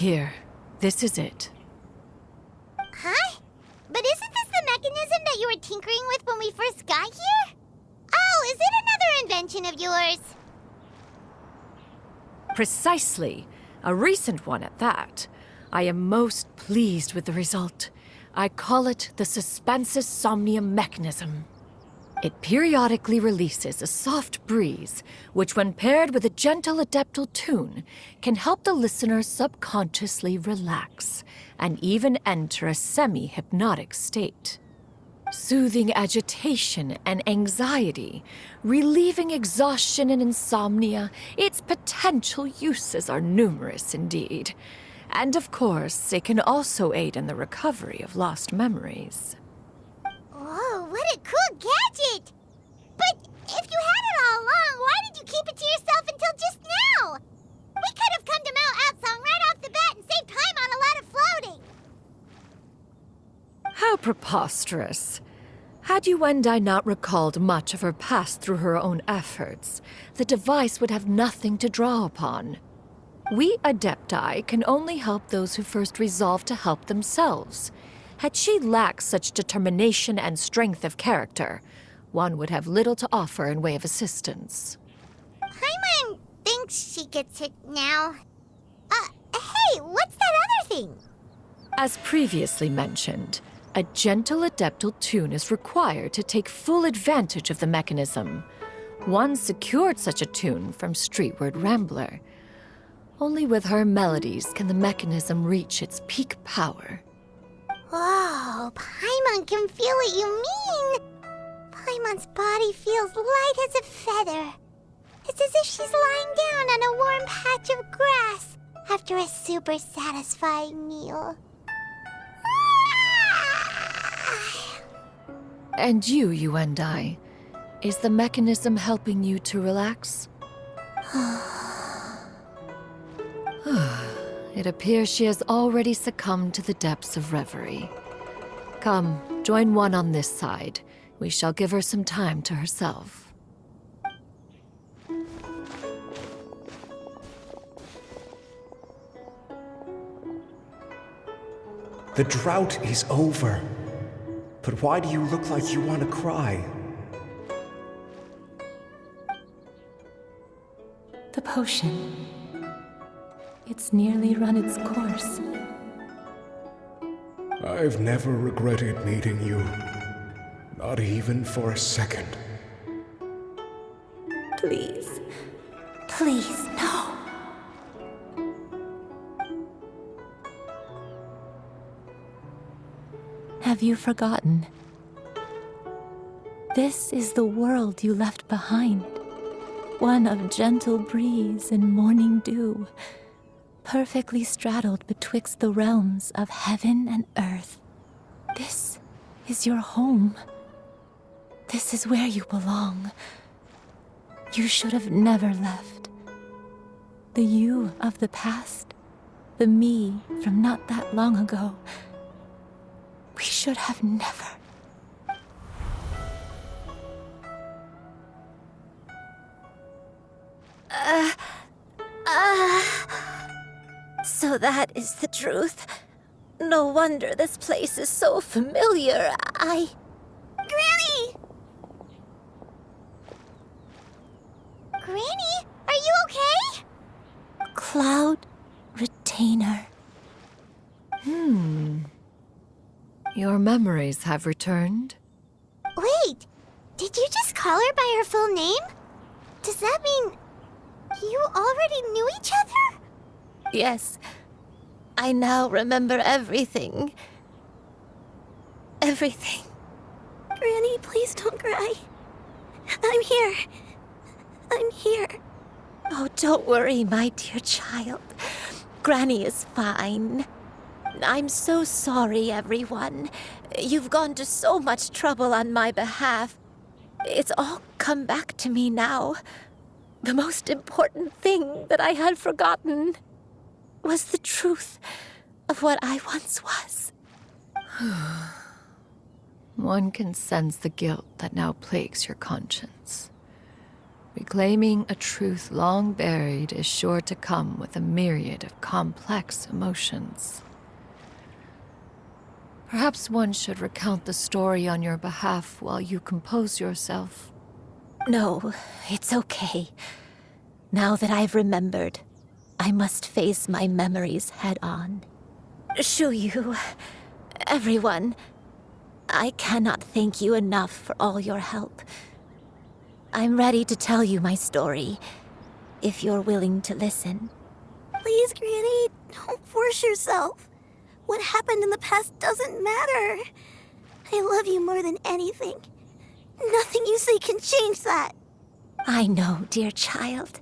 Here, this is it. Huh? But isn't this the mechanism that you were tinkering with when we first got here? Oh, is it another invention of yours? Precisely. A recent one at that. I am most pleased with the result. I call it the Suspensus Somnium mechanism. It periodically releases a soft breeze, which when paired with a gentle adeptal tune, can help the listener subconsciously relax and even enter a semi-hypnotic state. Soothing agitation and anxiety, relieving exhaustion and insomnia, its potential uses are numerous indeed. And of course, it can also aid in the recovery of lost memories. Whoa, what a cool gadget! But if you had it all along, why did you keep it to yourself until just now? We could have come to Mount Outsong right off the bat and saved time on a lot of floating. How preposterous. Had Yuendai not recalled much of her past through her own efforts, the device would have nothing to draw upon. We Adepti can only help those who first resolve to help themselves. Had she lacked such determination and strength of character, one would have little to offer in way of assistance. Paimon thinks she gets it now. Hey, what's that other thing? As previously mentioned, a gentle adeptal tune is required to take full advantage of the mechanism. One secured such a tune from Streetward Rambler. Only with her melodies can the mechanism reach its peak power. Whoa, Paimon can feel what you mean. Paimon's body feels light as a feather. It's as if she's lying down on a warm patch of grass after a super satisfying meal. And you and I, is the mechanism helping you to relax? It appears she has already succumbed to the depths of reverie. Come, join one on this side. We shall give her some time to herself. The drought is over. But why do you look like you want to cry? The potion. It's nearly run its course. I've never regretted meeting you. Not even for a second. Please. Please, no. Have you forgotten? This is the world you left behind. One of gentle breeze and morning dew, perfectly straddled betwixt the realms of heaven and earth. This is your home. This is where you belong. You should have never left. The you of the past, the me from not that long ago, we should have never. So that is the truth. No wonder this place is so familiar. Granny! Granny, are you okay? Cloud Retainer. Your memories have returned? Wait, did you just call her by her full name? Does that mean you already knew each other? Yes. I now remember everything. Everything. Granny, please don't cry. I'm here. I'm here. Oh, don't worry, my dear child. Granny is fine. I'm so sorry, everyone. You've gone to so much trouble on my behalf. It's all come back to me now. The most important thing that I had forgotten was the truth of what I once was. One can sense the guilt that now plagues your conscience. Reclaiming a truth long buried is sure to come with a myriad of complex emotions. Perhaps one should recount the story on your behalf while you compose yourself. No, it's okay. Now that I've remembered, I must face my memories head on. Shuyu, everyone, I cannot thank you enough for all your help. I'm ready to tell you my story, if you're willing to listen. Please, Granny, don't force yourself. What happened in the past doesn't matter. I love you more than anything. Nothing you say can change that. I know, dear child.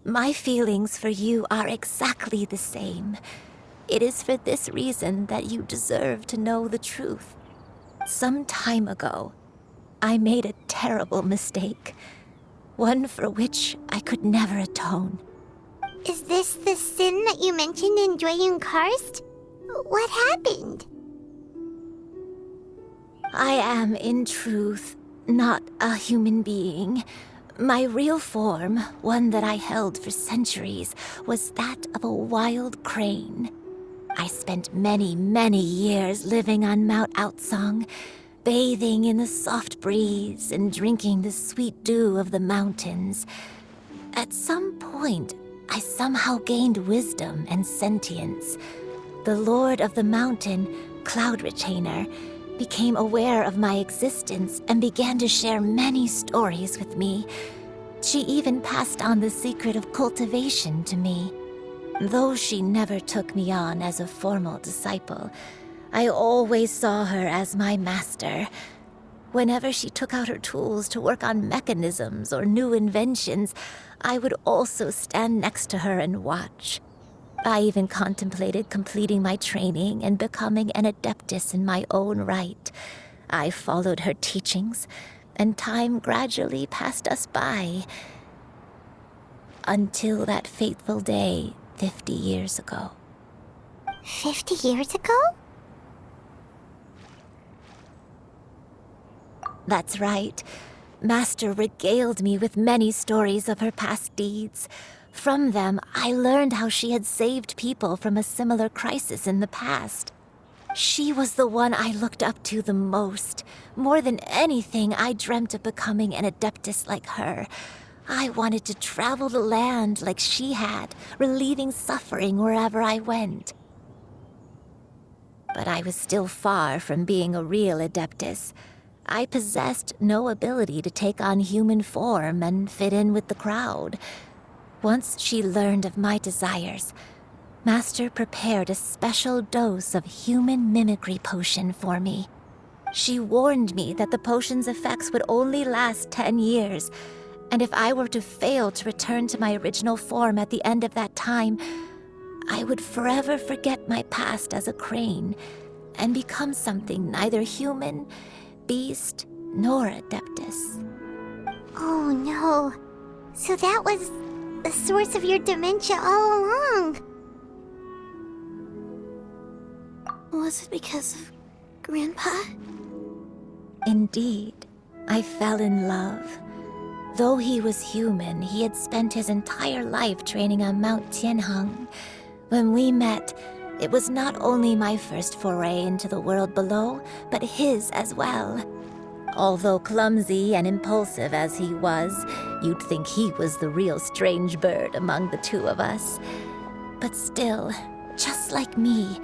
My feelings for you are exactly the same. It is for this reason that you deserve to know the truth. Some time ago, I made a terrible mistake. One for which I could never atone. Is this the sin that you mentioned in Dwayne Karst? What happened? I am, in truth, not a human being. My real form, one that I held for centuries, was that of a wild crane. I spent many, many years living on Mount Outsong, bathing in the soft breeze and drinking the sweet dew of the mountains. At some point, I somehow gained wisdom and sentience. The Lord of the Mountain, Cloud Retainer, became aware of my existence and began to share many stories with me. She even passed on the secret of cultivation to me. Though she never took me on as a formal disciple, I always saw her as my master. Whenever she took out her tools to work on mechanisms or new inventions, I would also stand next to her and watch. I even contemplated completing my training and becoming an adeptus in my own right. I followed her teachings, and time gradually passed us by. Until that fateful day 50 years ago. 50 years ago? That's right. Master regaled me with many stories of her past deeds. From them, I learned how she had saved people from a similar crisis in the past. She was the one I looked up to the most. More than anything, I dreamt of becoming an adeptus like her. I wanted to travel the land like she had, relieving suffering wherever I went. But I was still far from being a real adeptus. I possessed no ability to take on human form and fit in with the crowd. Once she learned of my desires, Master prepared a special dose of human mimicry potion for me. She warned me that the potion's effects would only last 10 years, and if I were to fail to return to my original form at the end of that time, I would forever forget my past as a crane and become something neither human, beast, nor adeptus. Oh no. So that was the source of your dementia all along. Was it because of Grandpa? Indeed, I fell in love. Though he was human, he had spent his entire life training on Mount Tianheng. When we met, it was not only my first foray into the world below, but his as well. Although clumsy and impulsive as he was, you'd think he was the real strange bird among the two of us. But still, just like me,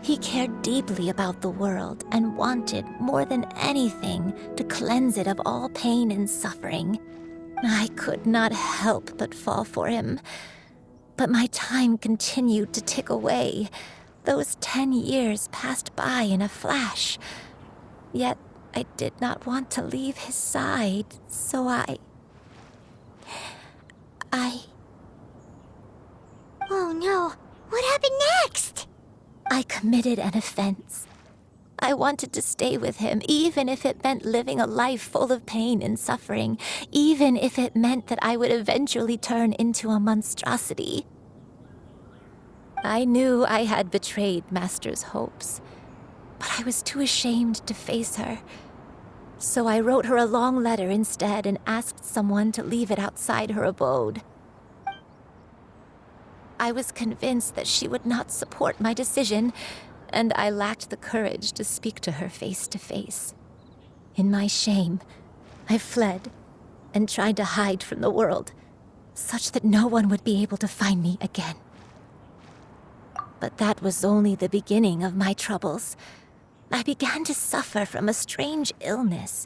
he cared deeply about the world and wanted, more than anything, to cleanse it of all pain and suffering. I could not help but fall for him. But my time continued to tick away. Those 10 years passed by in a flash. Yet I did not want to leave his side, so I... Oh no. What happened next? I committed an offense. I wanted to stay with him, even if it meant living a life full of pain and suffering, even if it meant that I would eventually turn into a monstrosity. I knew I had betrayed Master's hopes, but I was too ashamed to face her. So I wrote her a long letter instead and asked someone to leave it outside her abode. I was convinced that she would not support my decision, and I lacked the courage to speak to her face to face. In my shame, I fled and tried to hide from the world, such that no one would be able to find me again. But that was only the beginning of my troubles. I began to suffer from a strange illness.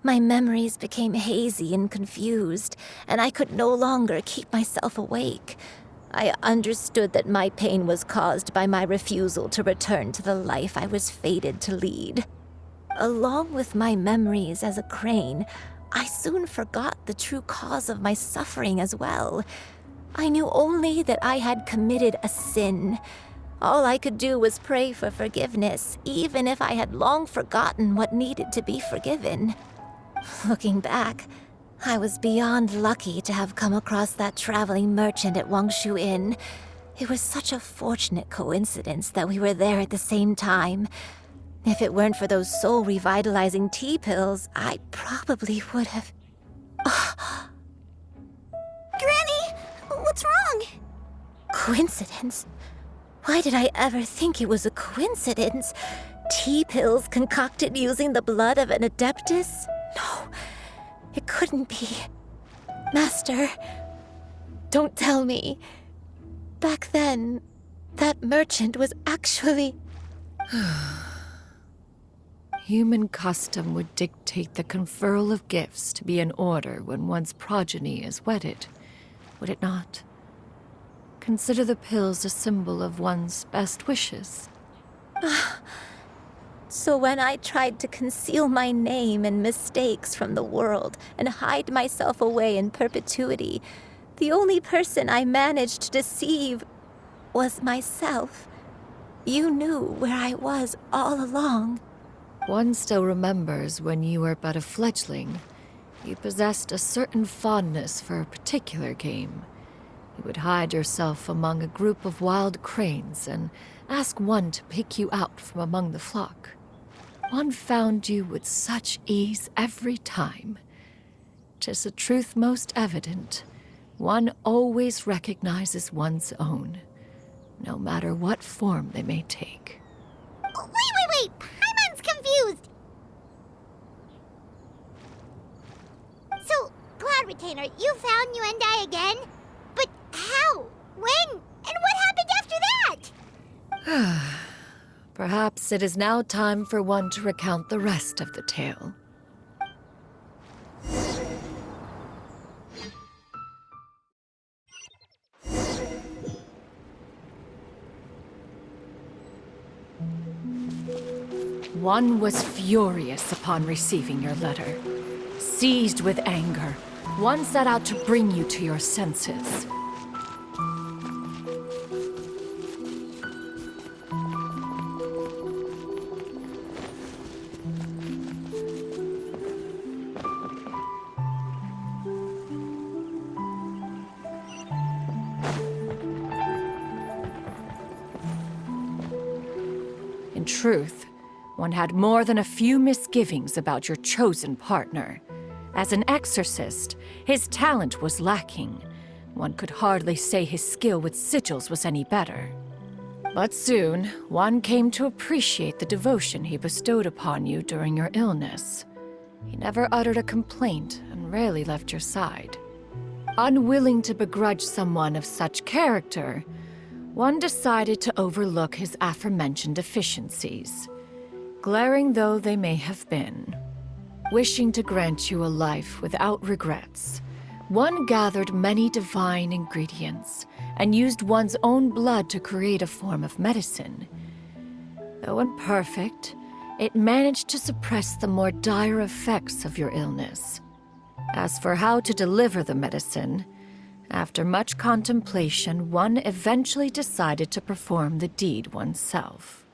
My memories became hazy and confused, and I could no longer keep myself awake. I understood that my pain was caused by my refusal to return to the life I was fated to lead. Along with my memories as a crane, I soon forgot the true cause of my suffering as well. I knew only that I had committed a sin. All I could do was pray for forgiveness, even if I had long forgotten what needed to be forgiven. Looking back, I was beyond lucky to have come across that traveling merchant at Wangshu Inn. It was such a fortunate coincidence that we were there at the same time. If it weren't for those soul-revitalizing Teapills, I probably would have... Granny, what's wrong? Coincidence? Why did I ever think it was a coincidence? Teapills concocted using the blood of an adeptus? No, it couldn't be. Master, don't tell me. Back then, that merchant was actually... Human custom would dictate the conferral of gifts to be in order when one's progeny is wedded, would it not? Consider the pills a symbol of one's best wishes. So when I tried to conceal my name and mistakes from the world and hide myself away in perpetuity, the only person I managed to deceive was myself. You knew where I was all along. One still remembers when you were but a fledgling. You possessed a certain fondness for a particular game. You would hide yourself among a group of wild cranes and ask one to pick you out from among the flock. One found you with such ease every time. 'Tis a truth most evident. One always recognizes one's own, no matter what form they may take. Wait! Paimon's confused! So, Cloud Retainer, you found Yuendai again? But how? When? And what happened after that? Perhaps it is now time for one to recount the rest of the tale. One was furious upon receiving your letter. Seized with anger, one set out to bring you to your senses. In truth, one had more than a few misgivings about your chosen partner. As an exorcist, his talent was lacking. One could hardly say his skill with sigils was any better. But soon, one came to appreciate the devotion he bestowed upon you during your illness. He never uttered a complaint and rarely left your side. Unwilling to begrudge someone of such character, one decided to overlook his aforementioned deficiencies, glaring though they may have been. Wishing to grant you a life without regrets, one gathered many divine ingredients and used one's own blood to create a form of medicine. Though imperfect, it managed to suppress the more dire effects of your illness. As for how to deliver the medicine, after much contemplation, one eventually decided to perform the deed oneself.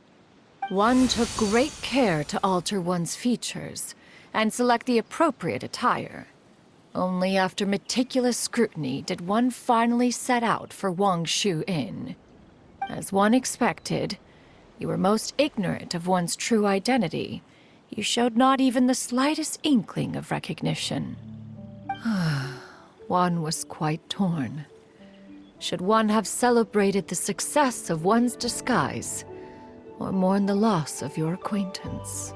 One took great care to alter one's features and select the appropriate attire. Only after meticulous scrutiny did one finally set out for Wangshu Inn. As one expected, you were most ignorant of one's true identity, You showed not even the slightest inkling of recognition. One was quite torn. Should one have celebrated the success of one's disguise, or mourn the loss of your acquaintance?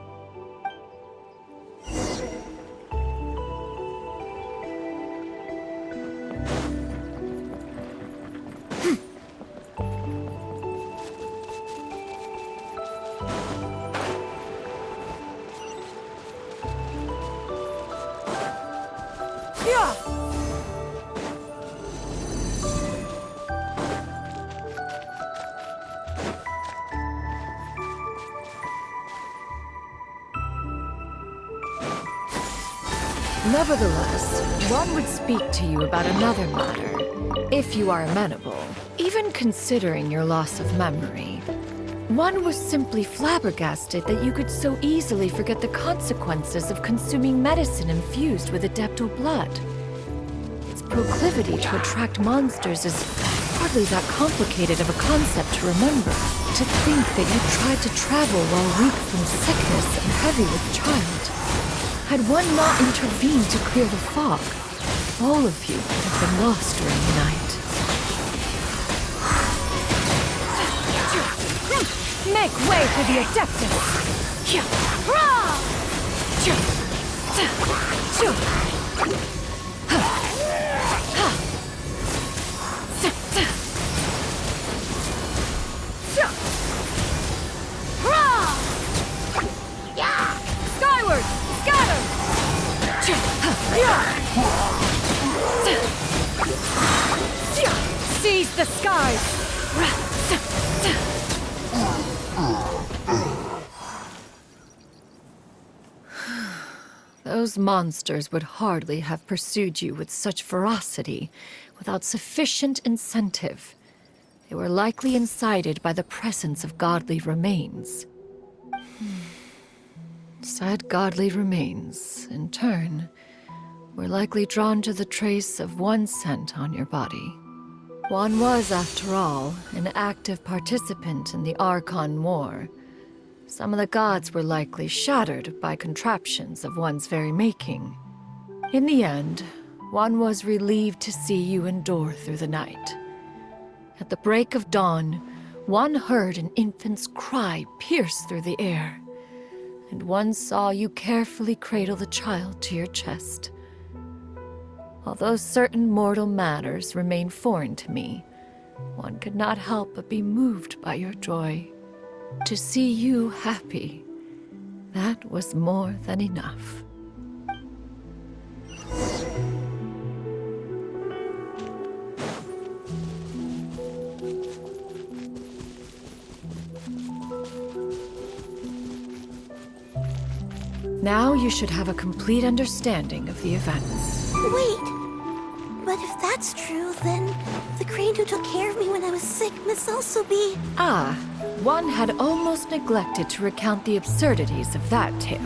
Nevertheless, one would speak to you about another matter, if you are amenable. Even considering your loss of memory, one was simply flabbergasted that you could so easily forget the consequences of consuming medicine infused with Adeptal blood. Its proclivity to attract monsters is hardly that complicated of a concept to remember. To think that you tried to travel while weak from sickness and heavy with child. Had one not intervened to clear the fog, all of you would have been lost during the night. Make way for the Adeptus! Skyward! Scatter! Seize the skies! Those monsters would hardly have pursued you with such ferocity without sufficient incentive. They were likely incited by the presence of godly remains. Said godly remains, in turn, were likely drawn to the trace of one scent on your body. One was, after all, an active participant in the Archon War. Some of the gods were likely shattered by contraptions of one's very making. In the end, one was relieved to see you endure through the night. At the break of dawn, one heard an infant's cry pierce through the air, and one saw you carefully cradle the child to your chest. Although certain mortal matters remain foreign to me, one could not help but be moved by your joy. To see you happy, that was more than enough. Now you should have a complete understanding of the events. Wait! But if that's true, then the crane who took care of me when I was sick must also be... Ah, one had almost neglected to recount the absurdities of that tale.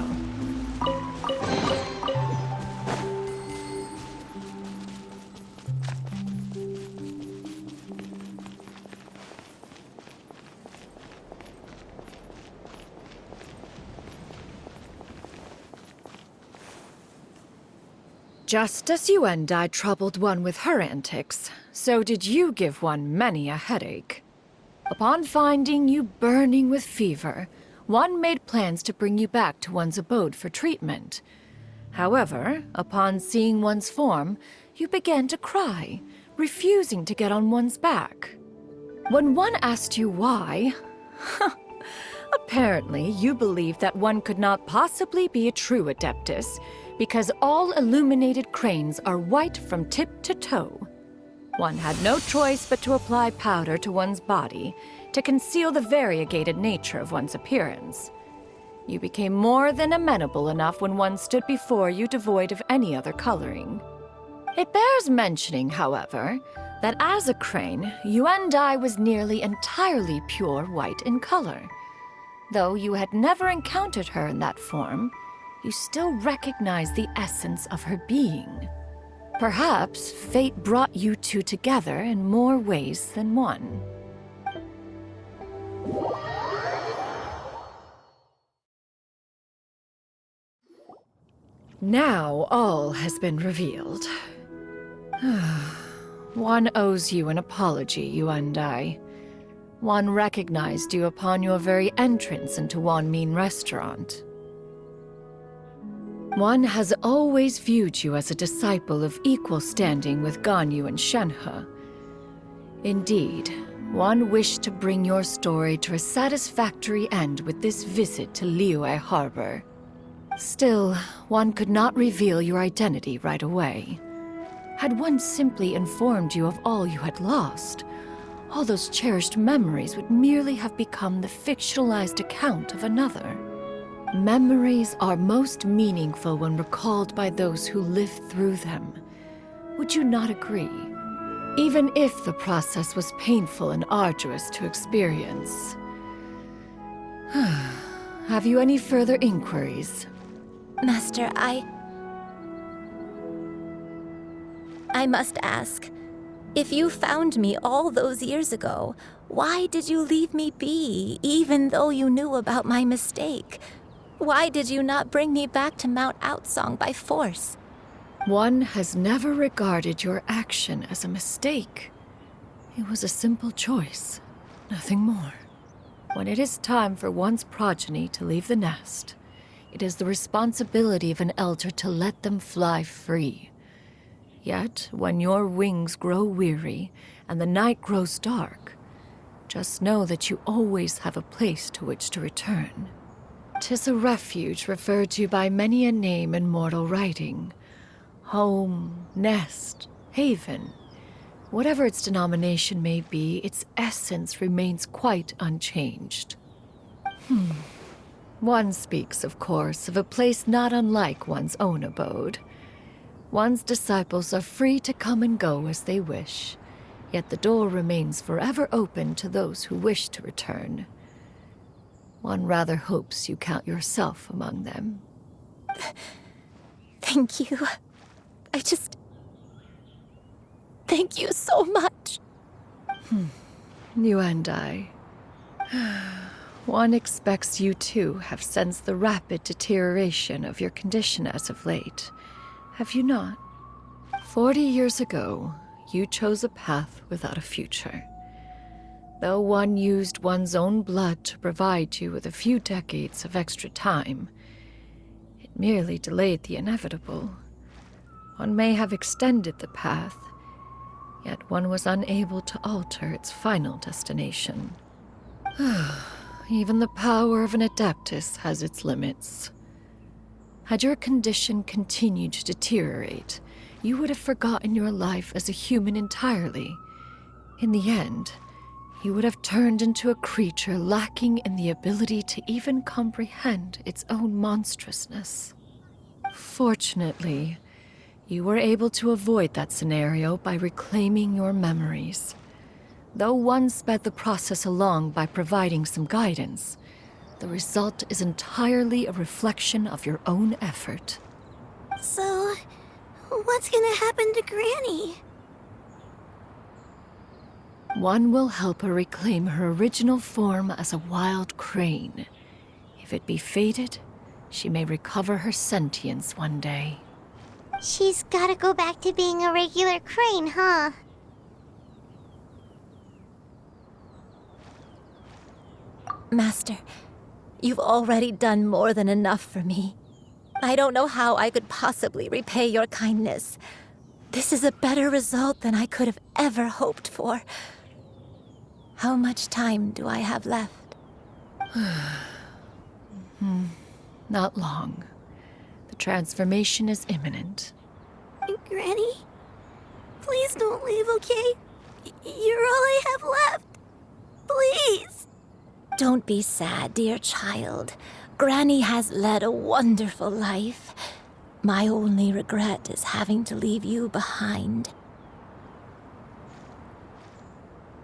Just as you and I troubled one with her antics, so did you give one many a headache. Upon finding you burning with fever, one made plans to bring you back to one's abode for treatment. However, upon seeing one's form, you began to cry, refusing to get on one's back. When one asked you why, apparently you believed that one could not possibly be a true Adeptus, because all illuminated cranes are white from tip to toe. One had no choice but to apply powder to one's body to conceal the variegated nature of one's appearance. You became more than amenable enough when one stood before you devoid of any other coloring. It bears mentioning, however, that as a crane, you and I was nearly entirely pure white in color. Though you had never encountered her in that form, you still recognize the essence of her being. Perhaps fate brought you two together in more ways than one. Now all has been revealed. One owes you an apology, you and I. One recognized you upon your very entrance into Wanmin restaurant. One has always viewed you as a disciple of equal standing with Ganyu and Shenhe. Indeed, one wished to bring your story to a satisfactory end with this visit to Liyue Harbor. Still, one could not reveal your identity right away. Had one simply informed you of all you had lost, all those cherished memories would merely have become the fictionalized account of another. Memories are most meaningful when recalled by those who lived through them. Would you not agree? Even if the process was painful and arduous to experience. Have you any further inquiries? Master, I must ask, if you found me all those years ago, why did you leave me be, even though you knew about my mistake? Why did you not bring me back to Mount Outsong by force? One has never regarded your action as a mistake. It was a simple choice, nothing more. When it is time for one's progeny to leave the nest, it is the responsibility of an elder to let them fly free. Yet, when your wings grow weary and the night grows dark, just know that you always have a place to which to return. 'Tis a refuge referred to by many a name in mortal writing. Home, nest, haven. Whatever its denomination may be, its essence remains quite unchanged. One speaks, of course, of a place not unlike one's own abode. One's disciples are free to come and go as they wish, yet the door remains forever open to those who wish to return. One rather hopes you count yourself among them. Thank you. Thank you so much. You and I. One expects you too have sensed the rapid deterioration of your condition as of late. Have you not? 40 years ago, you chose a path without a future. Though one used one's own blood to provide you with a few decades of extra time, it merely delayed the inevitable. One may have extended the path, yet one was unable to alter its final destination. Even the power of an Adeptus has its limits. Had your condition continued to deteriorate, you would have forgotten your life as a human entirely. In the end, you would have turned into a creature lacking in the ability to even comprehend its own monstrousness. Fortunately, you were able to avoid that scenario by reclaiming your memories. Though one sped the process along by providing some guidance, the result is entirely a reflection of your own effort. So, what's gonna happen to Granny? One will help her reclaim her original form as a wild crane. If it be fated, she may recover her sentience one day. She's gotta go back to being a regular crane, huh? Master, you've already done more than enough for me. I don't know how I could possibly repay your kindness. This is a better result than I could have ever hoped for. How much time do I have left? Not long. The transformation is imminent. Granny? Please don't leave, okay? You're all I have left. Please! Don't be sad, dear child. Granny has led a wonderful life. My only regret is having to leave you behind.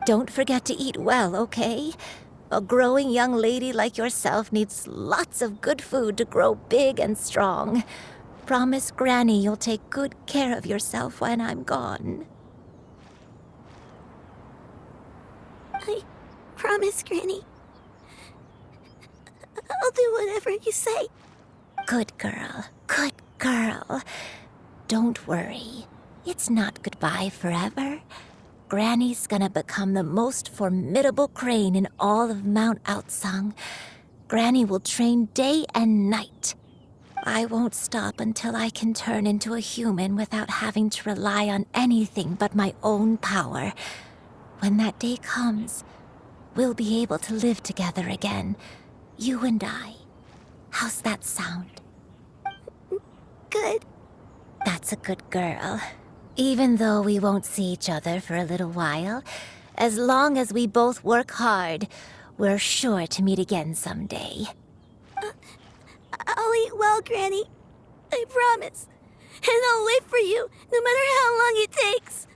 Don't forget to eat well, okay? A growing young lady like yourself needs lots of good food to grow big and strong. Promise Granny you'll take good care of yourself when I'm gone. I promise, Granny. I'll do whatever you say. Good girl. Good girl. Don't worry. It's not goodbye forever. Granny's gonna become the most formidable crane in all of Mount Outsung. Granny will train day and night. I won't stop until I can turn into a human without having to rely on anything but my own power. When that day comes, we'll be able to live together again. You and I. How's that sound? Good. That's a good girl. Even though we won't see each other for a little while, as long as we both work hard, we're sure to meet again someday. I'll eat well, Granny. I promise. And I'll wait for you, no matter how long it takes.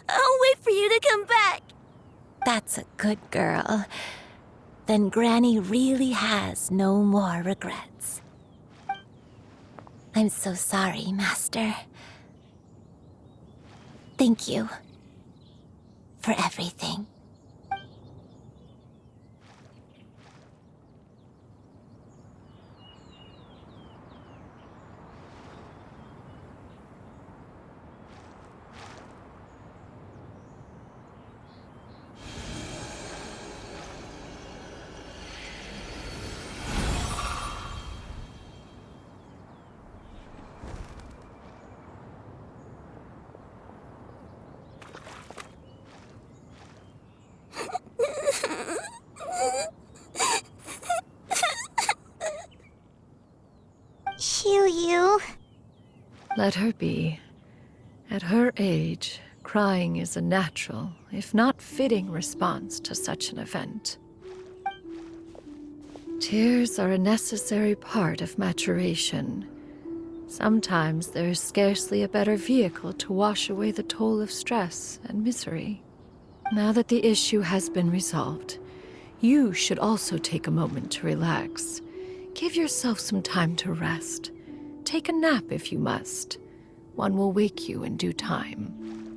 I'll wait for you to come back. That's a good girl. Then Granny really has no more regrets. I'm so sorry, Master. Thank you for everything. Xiu-Yu. Let her be. At her age, crying is a natural, if not fitting, response to such an event. Tears are a necessary part of maturation. Sometimes there is scarcely a better vehicle to wash away the toll of stress and misery. Now that the issue has been resolved, you should also take a moment to relax. Give yourself some time to rest. Take a nap if you must. One will wake you in due time.